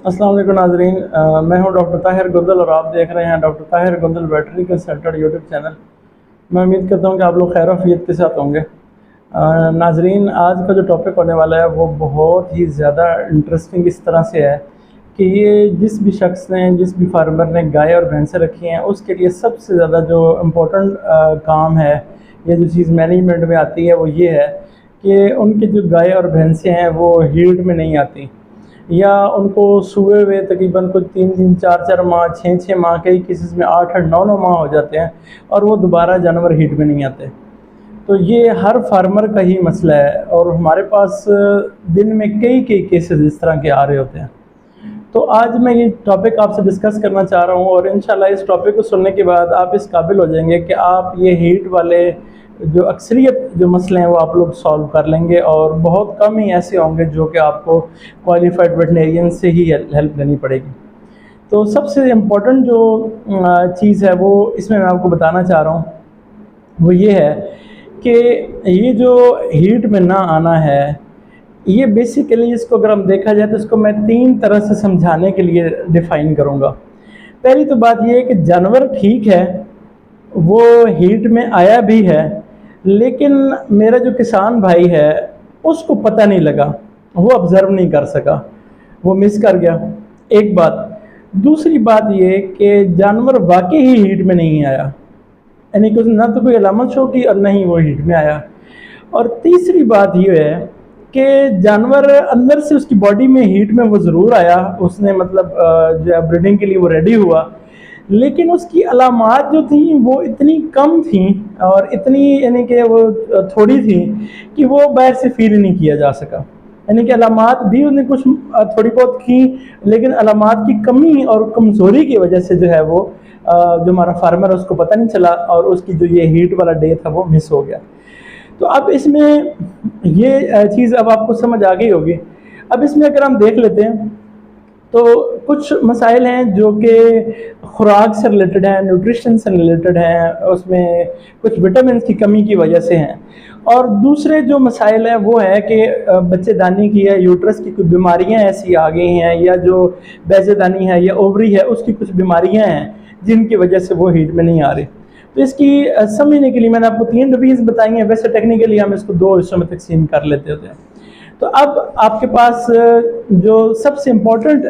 अस्सलाम वालेकुम नाज़रीन। मैं हूं डॉक्टर ताहिर गुंदल और आप देख रहे हैं doctor Tahir Gundal veterinary consultant YouTube channel. मैं उम्मीद करता हूं कि आप लोग खैर आफियत के साथ होंगे। नाज़रीन, आज का जो टॉपिक होने वाला है वो बहुत ही ज़्यादा इंटरेस्टिंग इस तरह से है कि ये जिस भी शख्स ने, जिस भी फार्मर ने गाय और भैंसें रखी हैं, उसके लिए सबसे ज़्यादा जो इम्पोर्टेंट काम है, ये जो चीज़ मैनेजमेंट में आती है वो ये है कि उनकी जो गाय और भैंसें हैं वो हीट में नहीं आती, या उनको सूए हुए तकरीबन कुछ 3 4 4 माह, 6 6 माह, कई केसेस में 8 8 9 9 माह हो जाते हैं और वो दोबारा जानवर हीट में नहीं आते। तो ये हर फार्मर का ही मसला है और हमारे पास दिन में कई कई केसेस इस तरह के आ रहे होते हैं। तो आज मैं ये टॉपिक आपसे डिस्कस करना चाह रहा हूँ और इंशाल्लाह इस टॉपिक को सुनने के बाद आप इस काबिल हो जाएंगे कि आप ये हीट वाले जो अक्सरियत जो मसले हैं वो आप लोग सॉल्व कर लेंगे और बहुत कम ही ऐसे होंगे जो कि आपको क्वालिफाइड वेटनेरियन से ही हेल्प लेनी पड़ेगी। तो सबसे इम्पोर्टेंट जो चीज़ है वो इसमें मैं आपको बताना चाह रहा हूँ वो ये है कि ये जो हीट में ना आना है, ये बेसिकली इसको अगर हम देखा जाए तो इसको मैं 3 तरह से समझाने के लिए डिफ़ाइन करूँगा। पहली तो बात ये है कि जानवर ठीक है, वो हीट में आया भी है, लेकिन मेरा जो किसान भाई है उसको पता नहीं लगा, वो ऑब्ज़र्व नहीं कर सका, वो मिस कर गया। एक बात। दूसरी बात ये कि जानवर वाकई ही हीट में नहीं आया, यानी कि ना तो कोई अलामत शो की और ना ही वो हीट में आया। और तीसरी बात ये है कि जानवर अंदर से उसकी बॉडी में हीट में वो ज़रूर आया, उसने मतलब जो है ब्रीडिंग के लिए वो रेडी हुआ, लेकिन उसकी अलामात जो थी वो इतनी कम थी और इतनी यानी कि वो थोड़ी थी कि वो बाहर से फील नहीं किया जा सका। यानी कि अलामात भी उसने कुछ थोड़ी बहुत की, लेकिन अलामात की कमी और कमज़ोरी की वजह से जो है वो जो हमारा फार्मर है उसको पता नहीं चला और उसकी जो ये हीट वाला डे था वो मिस हो गया। तो अब इसमें ये चीज़ अब आपको समझ आ गई होगी। अब इसमें अगर हम देख लेते हैं तो कुछ मसाइल हैं जो कि खुराक से रिलेटेड हैं, न्यूट्रिशन से रिलेटेड हैं, उसमें कुछ विटामिन की कमी की वजह से हैं। और दूसरे जो मसाइल हैं वो है कि बच्चेदानी की है, यूट्रस की कुछ बीमारियां ऐसी आ गई हैं, या जो बैज़ेदानी है या ओवरी है उसकी कुछ बीमारियां हैं जिनकी वजह से वो हीट में नहीं आ रही। तो इसकी समझने के लिए मैंने आपको 3 डिवीज़ बताई हैं। वैसे टेक्निकली हम इसको 2 हिस्सों में तकसीम कर लेते होते हैं। तो अब आपके पास जो सबसे इम्पोर्टेंट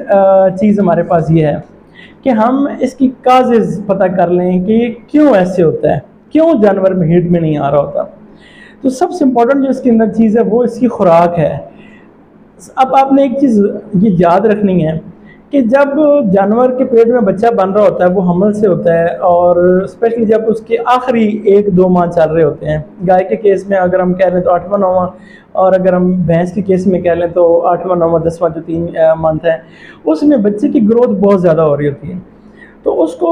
चीज़ हमारे पास ये है कि हम इसकी काजेज़ पता कर लें कि क्यों ऐसे होता है, क्यों जानवर में हीट में नहीं आ रहा होता। तो सबसे इम्पोर्टेंट जो इसके अंदर चीज़ है वो इसकी खुराक है। अब आपने एक चीज़ ये याद रखनी है कि जब जानवर के पेट में बच्चा बन रहा होता है वो हमल से होता है, और स्पेशली जब उसके आखिरी 1 2 माह चल रहे होते हैं। गाय के केस में अगर हम कह लें तो 8वां 9वां, और अगर हम भैंस के केस में कह लें तो 8वां 9वां 10वां जो 3 मंथ है, उसमें बच्चे की ग्रोथ बहुत ज़्यादा हो रही होती है। तो उसको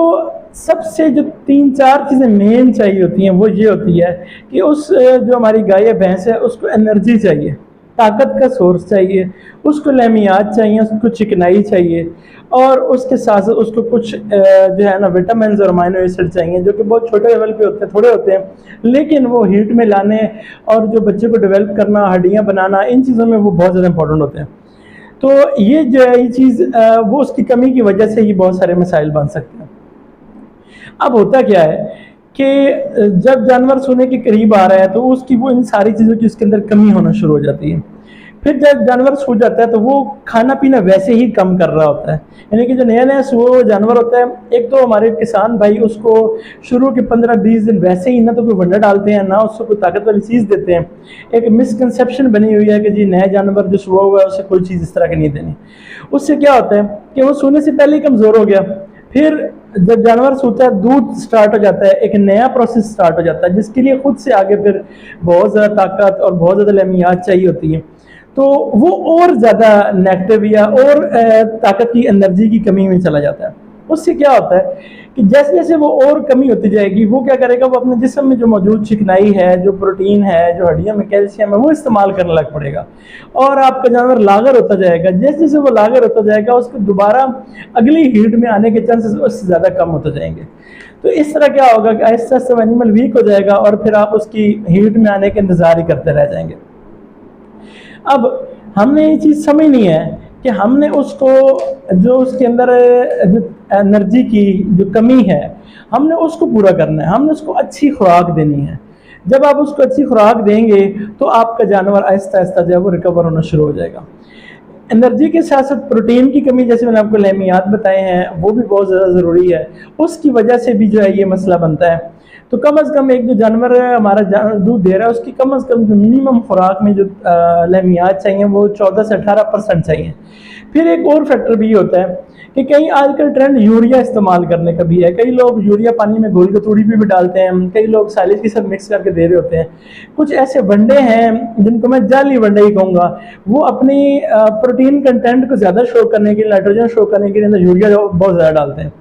सबसे जो 3 4 चीज़ें मेन चाहिए होती हैं वो ये होती है कि उस जो हमारी गाय या भैंस है उसको एनर्जी चाहिए, ताकत का सोर्स चाहिए, उसको लेमियात चाहिए, उसको चिकनाई चाहिए, और उसके साथ साथ उसको कुछ जो है ना विटामिन और अमाइनो एसिड चाहिए, जो कि बहुत छोटे लेवल पे होते हैं, थोड़े होते हैं, लेकिन वो हीट में लाने और जो बच्चे को डेवलप करना, हड्डियाँ बनाना, इन चीज़ों में वो बहुत ज़्यादा इंपॉर्टेंट होते हैं। तो ये जो है ये चीज़ वो उसकी कमी की वजह से ही बहुत सारे मसाइल बन सकते हैं। अब होता क्या है कि जब जानवर सोने के करीब आ रहा है तो उसकी वो इन सारी चीज़ों की उसके अंदर कमी होना शुरू हो जाती है। फिर जब जानवर सो जाता है तो वो खाना पीना वैसे ही कम कर रहा होता है। यानी कि जो नया नया सोया हुआ जानवर होता है, एक तो हमारे किसान भाई उसको शुरू के 15-20 दिन वैसे ही ना तो कोई वंडा डालते हैं, ना उसको कोई ताकत वाली चीज़ देते हैं। एक मिसकंसेप्शन बनी हुई है कि जी नया जानवर जो सोया हुआ है उसे कोई चीज़ इस तरह की नहीं देनी। उससे क्या होता है कि वो सोने से पहले ही कमज़ोर हो गया। फिर जब जानवर सोता है दूध स्टार्ट हो जाता है, एक नया प्रोसेस स्टार्ट हो जाता है जिसके लिए खुद से आगे फिर बहुत ज़्यादा ताकत और बहुत ज़्यादा लेमियात चाहिए होती है। तो वो और ज़्यादा नेगेटिव या और ताकत की एनर्जी की कमी में चला जाता है। उससे क्या होता है कि जैसे जैसे वो और कमी होती जाएगी, वो क्या करेगा, वो अपने जिस्म में जो मौजूद चिकनाई है, जो प्रोटीन है, जो हड्डियों में कैल्शियम है, वो इस्तेमाल करने लग पड़ेगा और आपका जानवर लागर होता जाएगा। जैसे जैसे वो लागर होता जाएगा उसको दोबारा अगली हीट में आने के चांसेस उससे ज़्यादा कम होते जाएंगे। तो इस तरह क्या होगा कि आहिस्ता आहिस्ता एनिमल वीक हो जाएगा और फिर आप उसकी हीट में आने के इंतज़ार ही करते रह जाएंगे। अब हमने ये चीज़ समझनी है कि हमने उसको जो उसके अंदर जो एनर्जी की जो कमी है हमने उसको पूरा करना है, हमने उसको अच्छी खुराक देनी है। जब आप उसको अच्छी खुराक देंगे तो आपका जानवर आहिस्ता आहिस्ता जो है वो रिकवर होना शुरू हो जाएगा। एनर्जी के साथ साथ प्रोटीन की कमी, जैसे मैंने आपको लेमियात बताए हैं, वो भी बहुत ज़्यादा ज़रूरी है। उसकी वजह से भी जो है ये मसला बनता है। तो कम अज़ कम एक जो जानवर हमारा दूध दे रहा है उसकी कम अज़ कम जो मिनिमम खुराक में जो लेमियात चाहिए वो 14 से 18% चाहिए। फिर एक और फैक्टर भी होता है कि कई आजकल ट्रेंड यूरिया इस्तेमाल करने का भी है। कई लोग यूरिया पानी में घोल के तूड़ी भी डालते हैं, कई लोग साइलेज के साथ मिक्स करके दे रहे होते हैं। कुछ ऐसे वनडे हैं जिनको मैं जाली वनडे ही कहूँगा, वो अपनी प्रोटीन कंटेंट को ज़्यादा शो करने के लिए, नाइट्रोजन शो करने के लिए अंदर यूरिया बहुत ज़्यादा डालते हैं।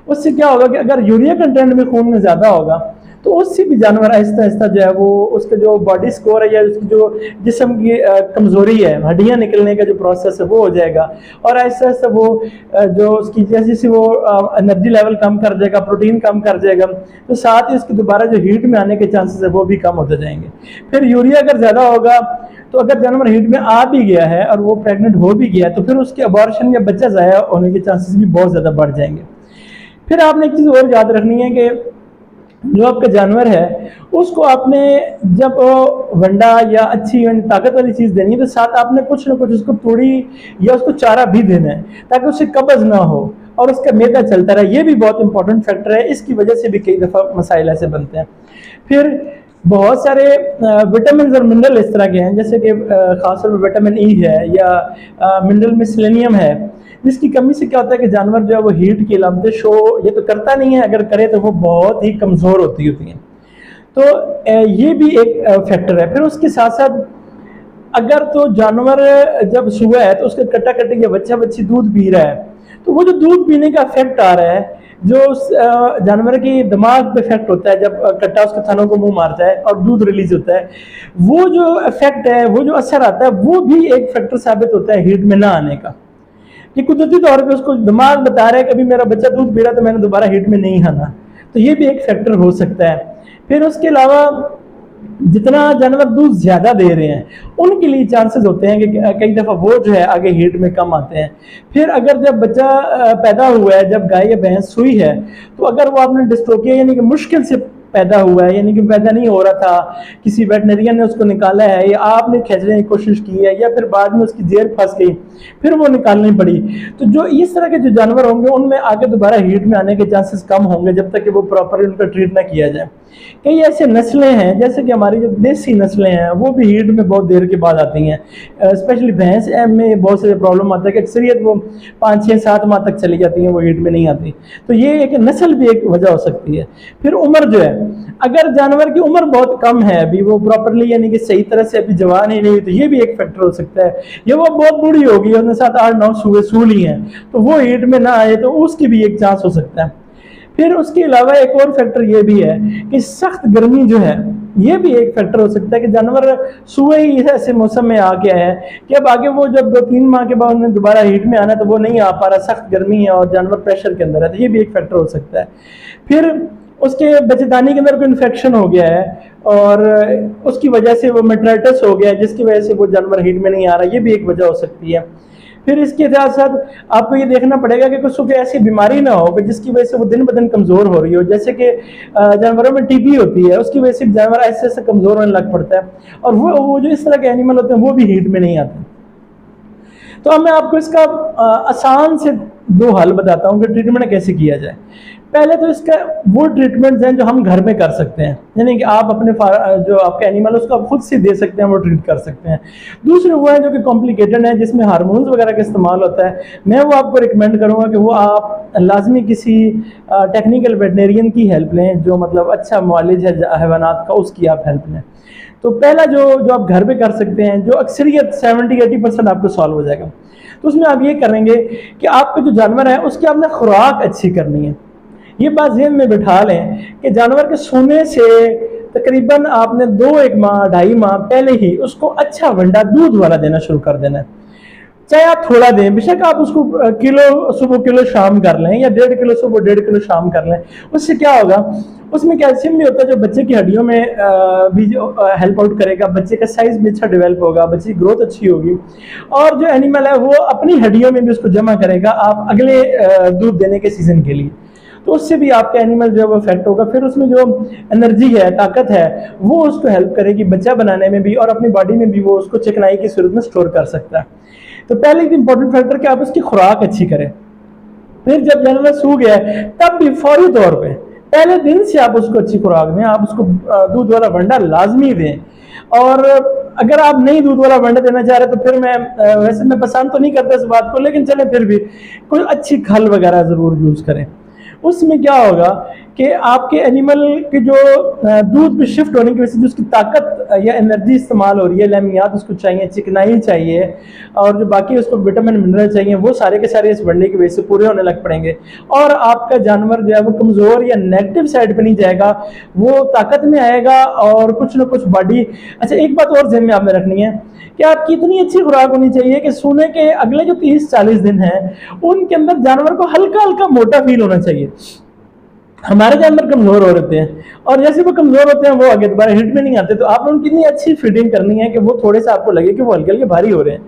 उससे क्या होगा कि अगर यूरिया कंटेंट में खून में ज़्यादा होगा तो उससे भी जानवर आहिस्ता आहिस्ता जो है वो उसका जो बॉडी स्कोर है या उसकी जो जिस्म की कमज़ोरी है, हड्डियाँ निकलने का जो प्रोसेस है वो हो जाएगा। और आहिस्ता आहिस्ता वो जो उसकी जैसे जैसे वो एनर्जी लेवल कम कर जाएगा, प्रोटीन कम कर जाएगा, तो साथ ही उसकी दोबारा जो हीट में आने के चांसेस है वो भी कम होते जाएंगे। फिर यूरिया अगर ज़्यादा होगा तो अगर जानवर हीट में आ भी गया है और वो प्रेग्नेंट हो भी गया है तो फिर उसके अबॉर्शन या बच्चा ज़ाया होने के चांसेस भी बहुत ज़्यादा बढ़ जाएंगे। फिर आपने एक चीज़ और याद रखनी है कि जो आपका जानवर है उसको आपने जब वंडा या अच्छी ताकत वाली चीज़ देनी है तो साथ आपने कुछ ना कुछ उसको तूड़ी या उसको चारा भी देना है ताकि उसे कब्ज़ ना हो और उसका मैदा चलता रहे। ये भी बहुत इंपॉर्टेंट फैक्टर है, इसकी वजह से भी कई दफ़ा मसाइल ऐसे बनते हैं। फिर बहुत सारे विटामिन और मिनरल इस तरह के हैं, जैसे कि खासतौर पर विटामिन ई है या मिनरल में सेलेनियम है, जिसकी कमी से क्या होता है कि जानवर जो है वो हीट की अलामतें शो ये तो करता नहीं है, अगर करे तो वो बहुत ही कमज़ोर होती हैं। तो ये भी एक फैक्टर है। फिर उसके साथ साथ अगर तो जानवर जब सुबह है तो उसके कट्टा कट्टी या बच्चा बच्ची दूध पी रहा है तो वो जो दूध पीने का इफेक्ट आ रहा है जो उस जानवर की दिमाग पे इफेक्ट होता है जब कट्टा उसके थनों को मुंह मारता है और दूध रिलीज होता है, वो जो इफेक्ट है, वो जो असर आता है, वो भी एक फैक्टर साबित होता है हीट में ना आने का। ये कुदरती तौर पे उसको दिमाग बता रहा है कि अभी मेरा बच्चा दूध पी रहा तो मैंने दोबारा हीट में नहीं आना, तो ये भी एक फैक्टर हो सकता है। फिर उसके अलावा जितना जानवर दूध ज्यादा दे रहे हैं उनके लिए चांसेस होते हैं कि कई दफा वो जो है आगे हीट में कम आते हैं। फिर अगर जब बच्चा पैदा हुआ है, जब गाय या भैंस सुई है, तो अगर वो आपने डिस्ट्रोकिया यानी कि मुश्किल से पैदा हुआ है, यानी कि पैदा नहीं हो रहा था, किसी वेटनरियन ने उसको निकाला है या आपने खींचने की कोशिश की है या फिर बाद में उसकी जेर फंस गई फिर वो निकालनी पड़ी, तो जो इस तरह के जो जानवर होंगे उनमें आगे दोबारा हीट में आने के चांसेस कम होंगे जब तक कि वो प्रॉपरली उनका ट्रीट ना किया जाए। कई ऐसे नस्लें हैं जैसे कि हमारी जो देसी नस्लें हैं वो भी हीट में बहुत देर के बाद आती हैं, स्पेशली भैंस में बहुत सारे प्रॉब्लम आता है कि अक्सरियत वो 5, 6, 7 माह तक चली जाती हैं, वो हीट में नहीं आती। तो ये एक नस्ल भी एक वजह हो सकती है। फिर उम्र जो है, अगर जानवर की उम्र बहुत कम है, अभी वो प्रॉपरली यानी कि सही तरह से अभी जवान ही नहीं, तो ये भी एक फैक्टर हो सकता है। या वो बहुत बूढ़ी होगी, उन्हें 7, 8, 9 सूल ही हैं, तो वो हीट में ना आए, तो उसकी भी एक चांस हो सकता है। फिर उसके अलावा एक और फैक्टर ये भी है कि सख्त गर्मी जो है ये भी एक फैक्टर हो सकता है कि जानवर सुबह ही ऐसे मौसम में आ गया है कि अब आगे वो जब 2-3 माह के बाद उन्हें दोबारा हीट में आना तो वो नहीं आ पा रहा, सख्त गर्मी है और जानवर प्रेशर के अंदर है, तो ये भी एक फैक्टर हो सकता है। फिर उसके बच्चेदानी के अंदर कोई इन्फेक्शन हो गया है और उसकी वजह से वो मेट्राइटिस हो गया है जिसकी वजह से वो जानवर हीट में नहीं आ रहा, ये भी एक वजह हो सकती है। फिर इसके साथ साथ आपको ये देखना पड़ेगा कि कुछ कोई ऐसी बीमारी ना हो कि जिसकी वजह से वो दिन ब दिन कमज़ोर हो रही हो, जैसे कि जानवरों में टीबी होती है, उसकी वजह से जानवर ऐसे ऐसे कमज़ोर होने लग पड़ता है और वो जो इस तरह के एनिमल होते हैं वो भी हीट में नहीं आते। तो अब मैं आपको इसका आसान से 2 हल बताता हूँ कि ट्रीटमेंट कैसे किया जाए। पहले तो इसका वो ट्रीटमेंट्स हैं जो हम घर में कर सकते हैं, यानी कि आप अपने जो आपका एनिमल है उसको आप खुद से दे सकते हैं, वो ट्रीट कर सकते हैं। दूसरे वो है जो कि कॉम्प्लिकेटेड है, जिसमें हार्मोन्स वगैरह का इस्तेमाल होता है। मैं वो आपको रिकमेंड करूँगा कि वो आप लाजमी किसी टेक्निकल वेटनेरियन की हेल्प लें, जो मतलब अच्छा मुआलिज है हैवानात का, उसकी आप हेल्प लें। तो पहला जो आप घर पे कर सकते हैं, जो अक्सरियत 70-80% आपको सॉल्व हो जाएगा, तो उसमें आप ये करेंगे कि आपके जो जानवर है उसकी आपने खुराक अच्छी करनी है। ये बात ज़हन में बिठा लें कि जानवर के सोने से तकरीबन आपने 2-1 माह 2.5 माह पहले ही उसको अच्छा वंडा दूध वाला देना शुरू कर देना है। चाहे आप थोड़ा दें, बेशक आप उसको किलो सुबह किलो शाम कर लें या 1.5 किलो सुबह 1.5 किलो शाम कर लें, उससे क्या होगा, उसमें कैल्शियम भी होता है जो बच्चे की हड्डियों में भी हेल्प आउट करेगा, बच्चे का साइज भी अच्छा डेवलप होगा, बच्चे की ग्रोथ अच्छी होगी, और जो एनिमल है वो अपनी हड्डियों में भी उसको जमा करेगा आप अगले दूध देने के सीजन के लिए। तो उससे भी आपका एनिमल जो है वो इफेक्ट होगा, फिर उसमें जो एनर्जी है, ताकत है, वो उसको हेल्प करेगी बच्चा बनाने में भी, और अपनी बॉडी में भी वो उसको चिकनाई की सूरत में स्टोर कर सकता है। तो पहले एक इंपॉर्टेंट फैक्टर कि आप उसकी खुराक अच्छी करें। फिर जब जानवर सो गया है तब भी फौरी तौर पे पहले दिन से आप उसको अच्छी खुराक दें, आप उसको दूध वाला वंडा लाजमी दें। और अगर आप नहीं दूध वाला वंडा देना चाह रहे तो फिर वैसे मैं पसंद तो नहीं करता इस बात को, लेकिन चले फिर भी कोई अच्छी खल वगैरह जरूर यूज करें। उसमें क्या होगा कि आपके एनिमल के जो दूध पे शिफ्ट होने की वजह से जो उसकी ताकत या एनर्जी इस्तेमाल हो रही है, लेमियात उसको चाहिए, चिकनाई चाहिए, और जो बाकी उसको विटामिन मिनरल चाहिए, वो सारे के सारे इस वनडे की वजह से पूरे होने लग पड़ेंगे, और आपका जानवर जो है वो कमज़ोर या नेगेटिव साइड पे नहीं जाएगा, वो ताकत में आएगा और कुछ ना कुछ बॉडी। अच्छा, एक बात और ध्यान में आपने रखनी है कि आपकी इतनी अच्छी खुराक होनी चाहिए कि सोने के अगले जो 30-40 दिन हैं उनके अंदर जानवर को हल्का हल्का मोटा फील होना चाहिए। हमारे जानवर कमजोर हो रहे हैं, और जैसे वो कमजोर होते हैं वो आगे दोबारा हिट में नहीं आते, तो आपने उनकी इतनी अच्छी फीडिंग करनी है कि वो थोड़े से आपको लगे कि वो हल्के हल्के भारी हो रहे हैं।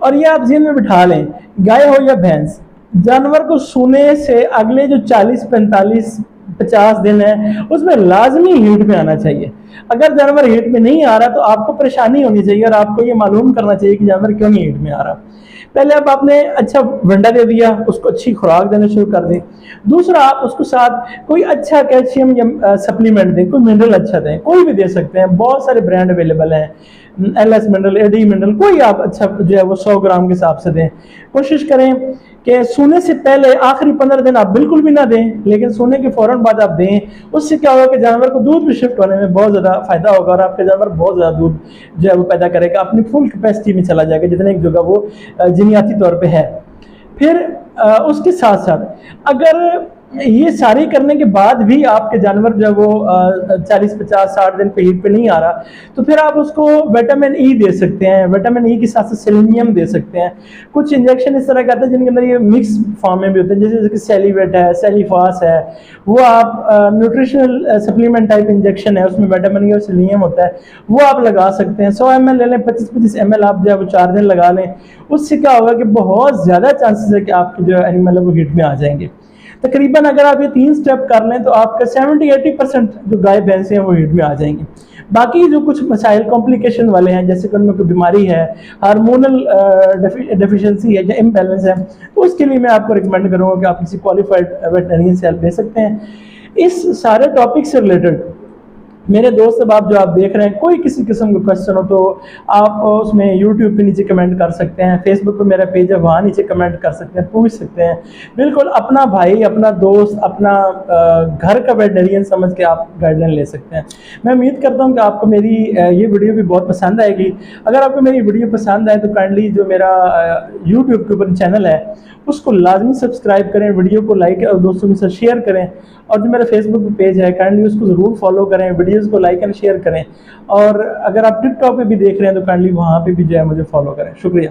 और ये आप जेहन में बिठा लें, गाय हो या भैंस, जानवर को सोने से अगले जो 40-45-50 दिन है उसमें लाजमी हीट में आना चाहिए। अगर जानवर हीट में नहीं आ रहा तो आपको परेशानी होनी चाहिए और आपको ये मालूम करना चाहिए कि जानवर क्यों नहीं हीट में आ रहा। पहले अब आपने अच्छा वंडा दे दिया, उसको अच्छी खुराक देना शुरू कर दें। दूसरा, आप उसको साथ कोई अच्छा कैल्शियम या सप्लीमेंट दें, कोई मिनरल अच्छा दें, कोई भी दे सकते हैं, बहुत सारे ब्रांड अवेलेबल हैं, LS मिनरल, AD मिनरल, कोई आप अच्छा जो है वो 100 ग्राम के हिसाब से दें। कोशिश करें कि सोने से पहले आखिरी 15 दिन आप बिल्कुल भी ना दें, लेकिन सोने के फौरन बाद आप दें। उससे क्या होगा कि जानवर को दूध में शिफ्ट होने में बहुत ज़्यादा फायदा होगा और आपका जानवर बहुत ज़्यादा दूध जो है वो पैदा करेगा, अपनी फुल कैपेसिटी में चला जाएगा जितने की जगह वो जीनियाती तौर पे है। फिर उसके साथ साथ अगर ये सारी करने के बाद भी आपके जानवर जब वो 40-50-60 दिन पे हीट पे नहीं आ रहा, तो फिर आप उसको विटामिन ई दे सकते हैं। विटामिन ई के साथ साथ सेलेनियम दे सकते हैं। कुछ इंजेक्शन इस तरह के आते हैं जिनके अंदर ये मिक्स फॉर्म में भी होते हैं, जैसे कि सेलिवेट है, सेलिफास है, वो आप न्यूट्रिशनल सप्लीमेंट टाइप इंजेक्शन है, उसमें विटामिन ई और सेलेनियम होता है, वो आप लगा सकते हैं। 100 ml ले लें, 25-25 ml आप जो है वो 4 दिन लगा लें। उससे क्या होगा कि बहुत ज़्यादा चांसेस है कि आपके जो एनिमल है वो हीट में आ जाएंगे। तकरीबन अगर आप ये 3 स्टेप कर लें तो आपका 70-80% जो गाय भैंसे हैं वो हीट में आ जाएंगी। बाकी जो कुछ मसाइल कॉम्प्लिकेशन वाले हैं, जैसे कि उनमें कोई बीमारी है, हार्मोनल डेफिशिएंसी है या इम्बैलेंस है, तो उसके लिए मैं आपको रिकमेंड करूँगा कि आप किसी क्वालिफाइड वेटरनियन से हेल्प ले सकते हैं। इस सारे टॉपिक से रिलेटेड मेरे दोस्त अब आप जो आप देख रहे हैं, कोई किसी किस्म का क्वेश्चन हो तो आप उसमें YouTube पे नीचे कमेंट कर सकते हैं, Facebook पे मेरा पेज है वहाँ नीचे कमेंट कर सकते हैं, पूछ सकते हैं। बिल्कुल अपना भाई, अपना दोस्त, अपना घर का वेटरनियन समझ के आप गाइडलाइन ले सकते हैं। मैं उम्मीद करता हूँ कि आपको मेरी ये वीडियो भी बहुत पसंद आएगी। अगर आपको मेरी वीडियो पसंद आए तो काइंडली जो मेरा YouTube के ऊपर चैनल है उसको लाजमी सब्सक्राइब करें, वीडियो को लाइक और दोस्तों के साथ शेयर करें, और जो मेरा फेसबुक पेज है काइंडली उसको ज़रूर फॉलो करें, वीडियोस को लाइक एंड शेयर करें, और अगर आप टिकटॉक पे भी देख रहे हैं तो काइंडली वहाँ पे भी जो है मुझे फॉलो करें। शुक्रिया।